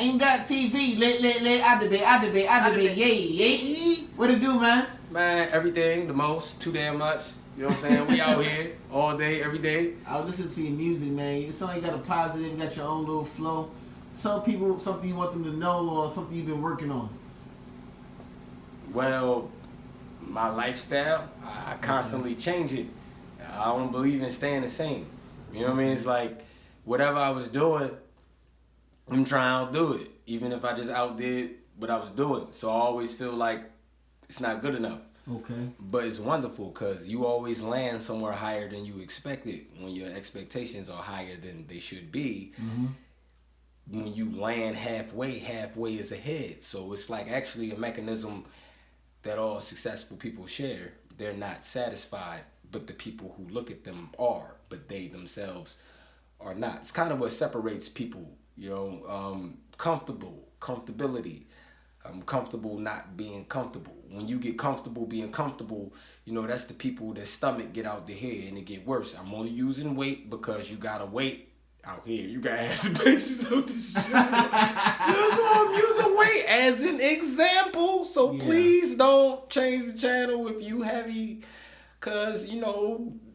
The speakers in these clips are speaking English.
AIM.TV. Yay. What it do, man? Man, everything, the most, too damn much. You know what I'm saying? We out here all day, every day. I listen to your music, man. It sounds like you got a positive, you got your own little flow. Tell people something you want them to know or something you've been working on. Well, my lifestyle, I constantly change it. I don't believe in staying the same. You know what I mean? It's like whatever I was doing, I'm trying to outdo it. Even if I just outdid what I was doing. So I always feel like it's not good enough. Okay. But it's wonderful because you always land somewhere higher than you expected. When your expectations are higher than they should be, when you land halfway is ahead. So it's like actually a mechanism that all successful people share. They're not satisfied, but the people who look at them are, but they themselves are not. It's kind of what separates people, comfortability. I'm comfortable not being comfortable. When you get comfortable being comfortable, that's the people that stomach get out the head and it get worse. I'm only using weight because you gotta wait out here. You gotta have some patience out this shit. So that's why I'm using weight as an example. So please don't change the channel if you heavy, cause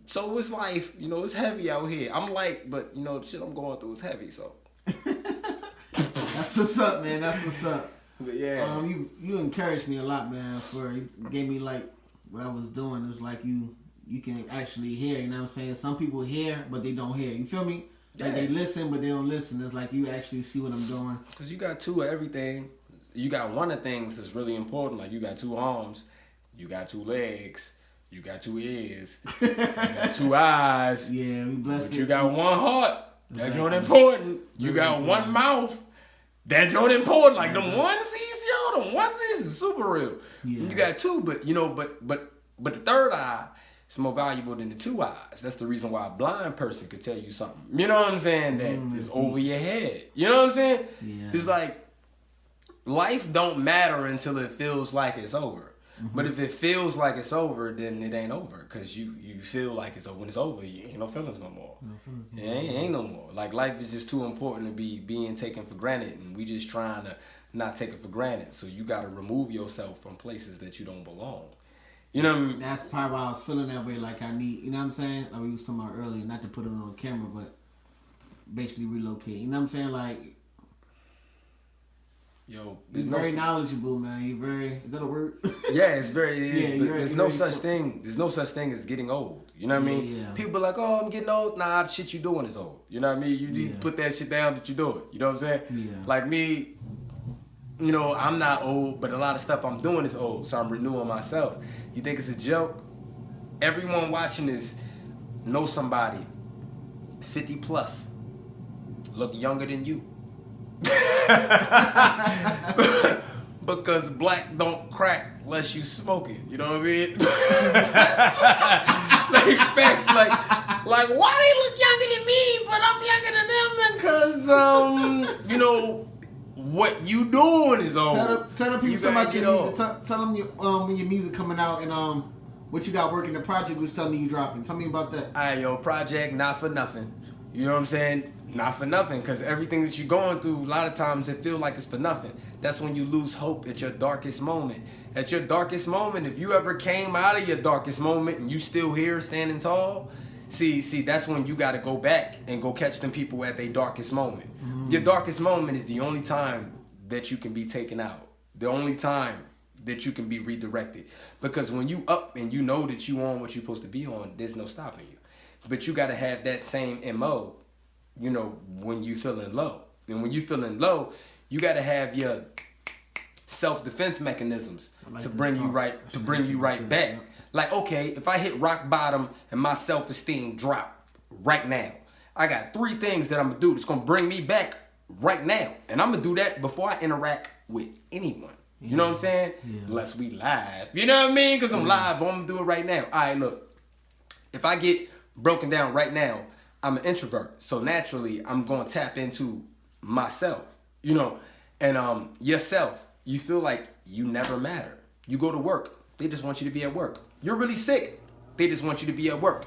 so it's life. It's heavy out here. I'm light, but the shit I'm going through is heavy. So that's what's up, man. That's what's up. But yeah, you encouraged me a lot, man. It gave me like what I was doing. It's like you can actually hear. You know what I'm saying? Some people hear, but they don't hear. You feel me? Like they listen, but they don't listen. It's like you actually see what I'm doing. Cause you got two of everything. You got one of the things that's really important. Like you got two arms, you got two legs, you got two ears, you got two eyes. Yeah, we blessed. But you got one heart. That's not important. You got one mouth. That's not important. Like them onesies, them onesies is super real. Yeah. You got two, but but the third eye is more valuable than the two eyes. That's the reason why a blind person could tell you something. You know what I'm saying? That is over your head. You know what I'm saying? Yeah. It's like life don't matter until it feels like it's over. But if it feels like it's over, then it ain't over. Because you feel like it's over. When it's over, you ain't no feelings no more. It ain't no more. Like life is just too important to be being taken for granted. And we just trying to not take it for granted. So you got to remove yourself from places that you don't belong. You know what I mean? That's probably why I was feeling that way. Like I need, you know what I'm saying? Like we was talking about earlier, not to put it on camera, but basically relocate. You know what I'm saying? Like, he's very knowledgeable, man. He very, is that a word? Yeah, it's very, it is. But there's no such thing. There's no such thing as getting old. You know what I mean? Yeah. People are like, oh, I'm getting old. Nah, the shit you doing is old. You know what I mean? You need to put that shit down that you do it. You know what I'm saying? Yeah. Like me, I'm not old, but a lot of stuff I'm doing is old. So I'm renewing myself. You think it's a joke? Everyone watching this knows somebody 50 plus look younger than you. Because black don't crack unless you smoke it. You know what I mean? Like facts, like why they look younger than me, but I'm younger than them? Because what you doing is old. Tell the people about your music. Tell them when your music coming out and what you got working. The project was telling me you dropping. Tell me about that. Alright, project not for nothing. You know what I'm saying? Not for nothing, because everything that you're going through, a lot of times it feels like it's for nothing. That's when you lose hope at your darkest moment. At your darkest moment, if you ever came out of your darkest moment and you still here standing tall, see, that's when you got to go back and go catch them people at their darkest moment. Your darkest moment is the only time that you can be taken out. The only time that you can be redirected. Because when you up and you know that you on what you're supposed to be on, there's no stopping you. But you got to have that same MO, when you feeling low. And when you feeling low, you got to have your self-defense mechanisms to bring you right back. Like, okay, if I hit rock bottom and my self-esteem drop right now, I got 3 things that I'm going to do that's going to bring me back right now. And I'm going to do that before I interact with anyone. You know what I'm saying? Yeah. Unless we live. You know what I mean? Because I'm live, but I'm going to do it right now. All right, look. If I get broken down right now, I'm an introvert. So naturally, I'm going to tap into myself. And yourself. You feel like you never matter. You go to work. They just want you to be at work. You're really sick. They just want you to be at work.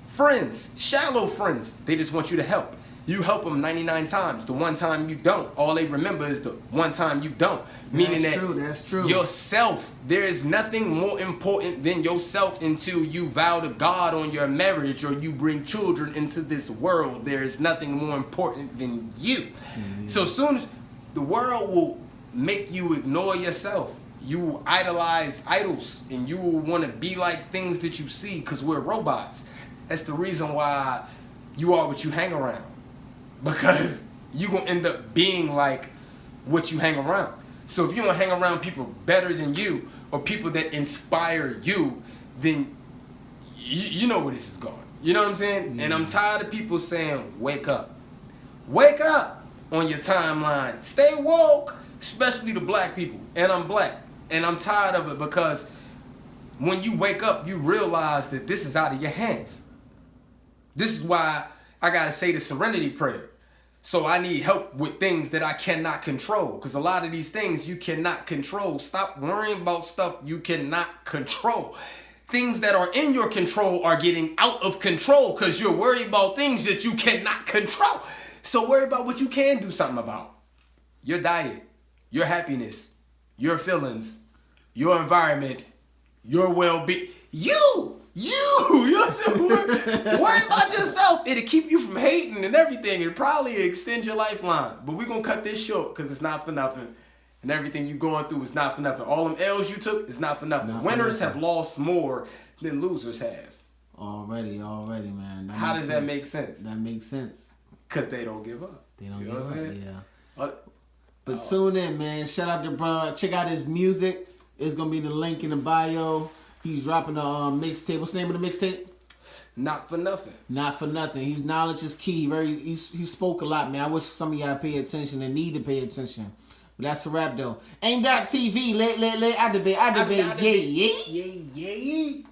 Friends, shallow friends, they just want you to help. You help them 99 times. The one time you don't, all they remember is the one time you don't. Meaning That's true. Yourself, there is nothing more important than yourself until you vow to God on your marriage or you bring children into this world. There is nothing more important than you. Mm-hmm. So soon as the world will make you ignore yourself, you will idolize idols and you will want to be like things that you see because we're robots. That's the reason why you are what you hang around. Because you're going to end up being like what you hang around. So if you don't hang around people better than you or people that inspire you, then you know where this is going. You know what I'm saying? Mm. And I'm tired of people saying, wake up. Wake up on your timeline. Stay woke, especially the black people. And I'm black. And I'm tired of it because when you wake up, you realize that this is out of your hands. This is why I got to say the serenity prayer. So I need help with things that I cannot control. Because a lot of these things you cannot control. Stop worrying about stuff you cannot control. Things that are in your control are getting out of control because you're worried about things that you cannot control. So worry about what you can do something about. Your diet, your happiness, your feelings, your environment, your well-being. You worry about yourself. It'll keep you from hating and everything. It'll probably extend your lifeline. But we're going to cut this short because it's not for nothing. And everything you're going through is not for nothing. All them L's you took is not for nothing. Winners have lost more than losers have. Already, man. How does that make sense? That makes sense. Because they don't give up. They don't give up, yeah. But tune in, man. Shout out to bro. Check out his music. It's going to be the link in the bio. He's dropping a mixtape. What's the name of the mixtape? Not for nothing. Not for nothing. His knowledge is key. He spoke a lot, man. I wish some of y'all pay attention and need to pay attention. But that's a wrap, though. AIM.TV. I debate. Yeah.